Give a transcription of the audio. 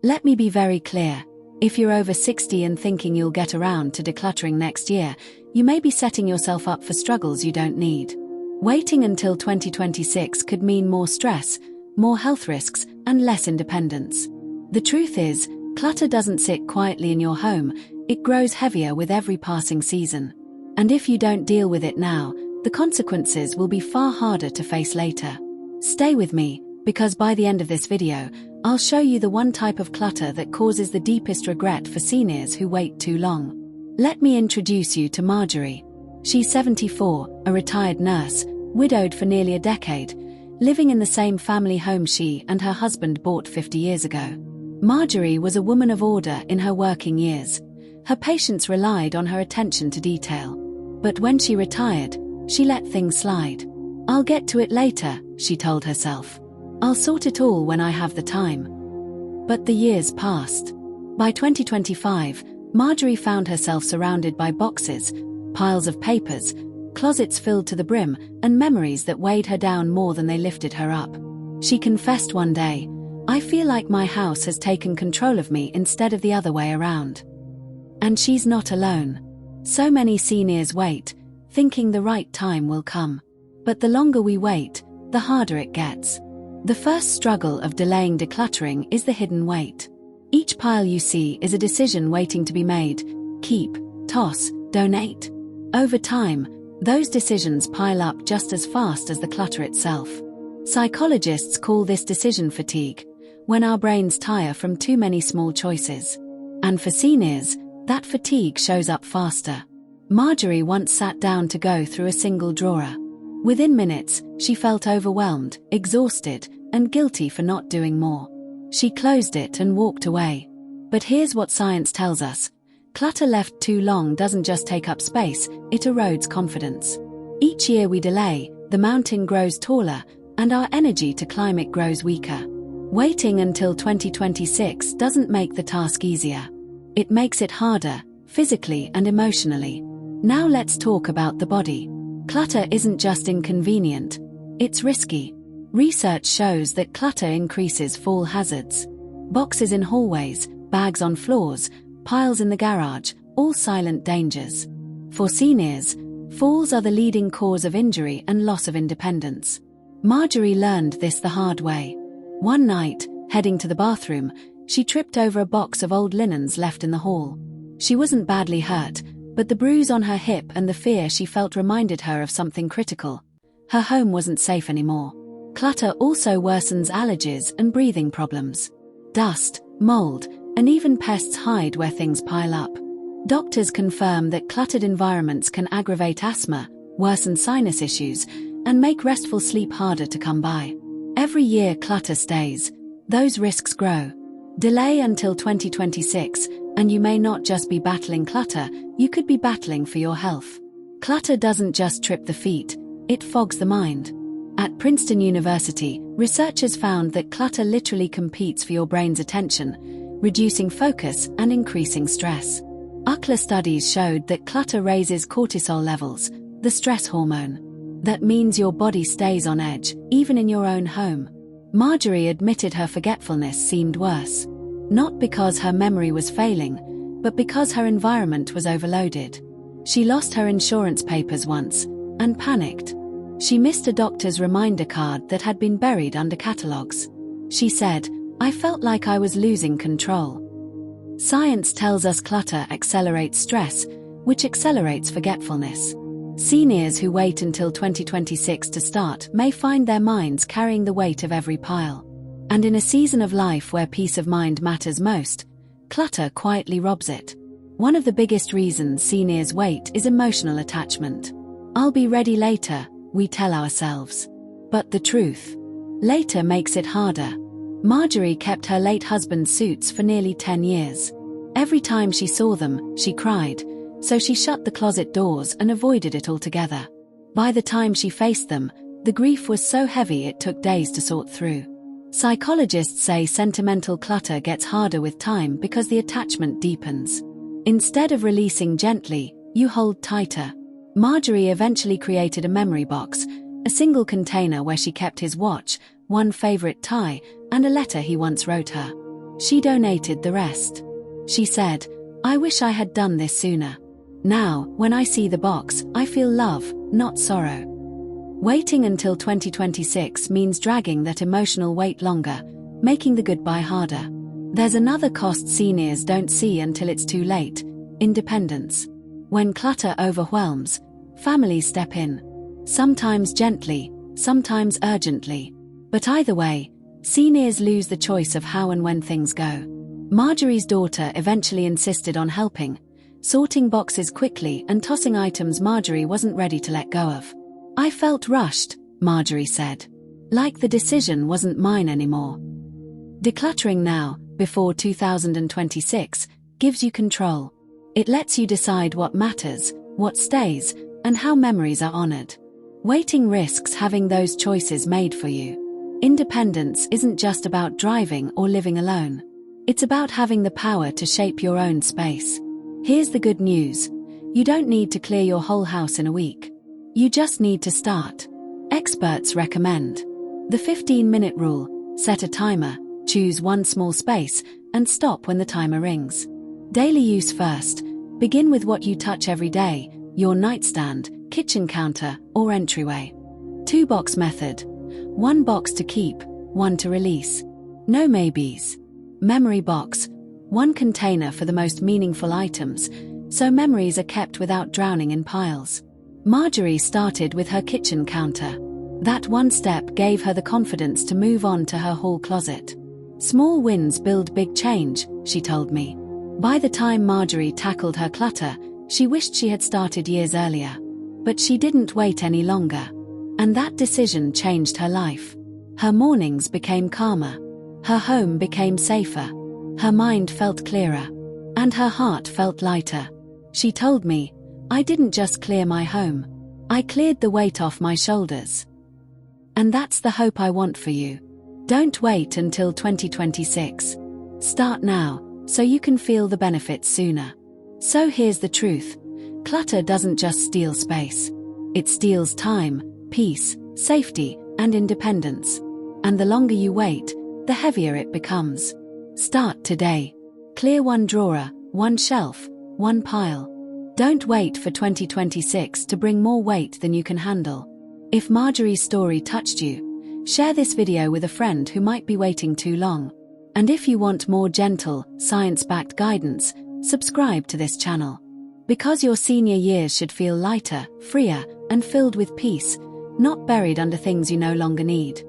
Let me be very clear. If you're over 60 and thinking you'll get around to decluttering next year, you may be setting yourself up for struggles you don't need. Waiting until 2026 could mean more stress, more health risks, and less independence. The truth is, clutter doesn't sit quietly in your home, it grows heavier with every passing season. And if you don't deal with it now, the consequences will be far harder to face later. Stay with me, because by the end of this video, I'll show you the one type of clutter that causes the deepest regret for seniors who wait too long. Let me introduce you to Marjorie. She's 74, a retired nurse, widowed for nearly a decade, living in the same family home she and her husband bought 50 years ago. Marjorie was a woman of order in her working years. Her patients relied on her attention to detail. But when she retired, she let things slide. "I'll get to it later," she told herself. "I'll sort it all when I have the time." But the years passed. By 2025, Marjorie found herself surrounded by boxes, piles of papers, closets filled to the brim, and memories that weighed her down more than they lifted her up. She confessed one day, "I feel like my house has taken control of me instead of the other way around." And she's not alone. So many seniors wait, thinking the right time will come. But the longer we wait, the harder it gets. The first struggle of delaying decluttering is the hidden weight. Each pile you see is a decision waiting to be made: keep, toss, donate. Over time, those decisions pile up just as fast as the clutter itself. Psychologists call this decision fatigue, when our brains tire from too many small choices. And for seniors, that fatigue shows up faster. Marjorie once sat down to go through a single drawer. Within minutes, she felt overwhelmed, exhausted, and guilty for not doing more. She closed it and walked away. But here's what science tells us. Clutter left too long doesn't just take up space, it erodes confidence. Each year we delay, the mountain grows taller, and our energy to climb it grows weaker. Waiting until 2026 doesn't make the task easier. It makes it harder, physically and emotionally. Now let's talk about the body. Clutter isn't just inconvenient, it's risky. Research shows that clutter increases fall hazards. Boxes in hallways, bags on floors, piles in the garage, all silent dangers. For seniors, falls are the leading cause of injury and loss of independence. Marjorie learned this the hard way. One night, heading to the bathroom, she tripped over a box of old linens left in the hall. She wasn't badly hurt, but the bruise on her hip and the fear she felt reminded her of something critical. Her home wasn't safe anymore. Clutter also worsens allergies and breathing problems. Dust, mold, and even pests hide where things pile up. Doctors confirm that cluttered environments can aggravate asthma, worsen sinus issues, and make restful sleep harder to come by. Every year clutter stays, those risks grow. Delay until 2026, and you may not just be battling clutter, you could be battling for your health. Clutter doesn't just trip the feet, it fogs the mind. At Princeton University, researchers found that clutter literally competes for your brain's attention, reducing focus and increasing stress. UCLA studies showed that clutter raises cortisol levels, the stress hormone. That means your body stays on edge, even in your own home. Marjorie admitted her forgetfulness seemed worse. Not because her memory was failing, but because her environment was overloaded. She lost her insurance papers once, and panicked. She missed a doctor's reminder card that had been buried under catalogs. She said, "I felt like I was losing control." Science tells us clutter accelerates stress, which accelerates forgetfulness. Seniors who wait until 2026 to start may find their minds carrying the weight of every pile. And in a season of life where peace of mind matters most, clutter quietly robs it. One of the biggest reasons seniors wait is emotional attachment. "I'll be ready later," we tell ourselves. But the truth, later makes it harder. Marjorie kept her late husband's suits for nearly 10 years. Every time she saw them, she cried, so she shut the closet doors and avoided it altogether. By the time she faced them, the grief was so heavy it took days to sort through. Psychologists say sentimental clutter gets harder with time because the attachment deepens. Instead of releasing gently, you hold tighter. Marjorie eventually created a memory box, a single container where she kept his watch, one favorite tie, and a letter he once wrote her. She donated the rest. She said, "I wish I had done this sooner. Now, when I see the box, I feel love, not sorrow." Waiting until 2026 means dragging that emotional weight longer, making the goodbye harder. There's another cost seniors don't see until it's too late: independence. When clutter overwhelms, families step in. Sometimes gently, sometimes urgently. But either way, seniors lose the choice of how and when things go. Marjorie's daughter eventually insisted on helping, sorting boxes quickly and tossing items Marjorie wasn't ready to let go of. "I felt rushed," Marjorie said. "Like the decision wasn't mine anymore." Decluttering now, before 2026, gives you control. It lets you decide what matters, what stays, and how memories are honored. Waiting risks having those choices made for you. Independence isn't just about driving or living alone. It's about having the power to shape your own space. Here's the good news: you don't need to clear your whole house in a week. You just need to start. Experts recommend the 15-minute rule: set a timer, choose one small space, and stop when the timer rings. Daily use first. Begin with what you touch every day: your nightstand, kitchen counter, or entryway. 2-box method. 1 box to keep, 1 to release. No maybes. Memory box. 1 container for the most meaningful items, so memories are kept without drowning in piles. Marjorie started with her kitchen counter. That one step gave her the confidence to move on to her hall closet. "Small wins build big change," she told me. By the time Marjorie tackled her clutter, she wished she had started years earlier. But she didn't wait any longer. And that decision changed her life. Her mornings became calmer. Her home became safer. Her mind felt clearer. And her heart felt lighter. She told me, "I didn't just clear my home. I cleared the weight off my shoulders." And that's the hope I want for you. Don't wait until 2026. Start now, so you can feel the benefits sooner. So here's the truth: clutter doesn't just steal space. It steals time, peace, safety, and independence. And the longer you wait, the heavier it becomes. Start today. Clear 1 drawer, 1 shelf, 1 pile. Don't wait for 2026 to bring more weight than you can handle. If Marjorie's story touched you, share this video with a friend who might be waiting too long. And if you want more gentle, science-backed guidance, subscribe to this channel. Because your senior years should feel lighter, freer, and filled with peace, not buried under things you no longer need.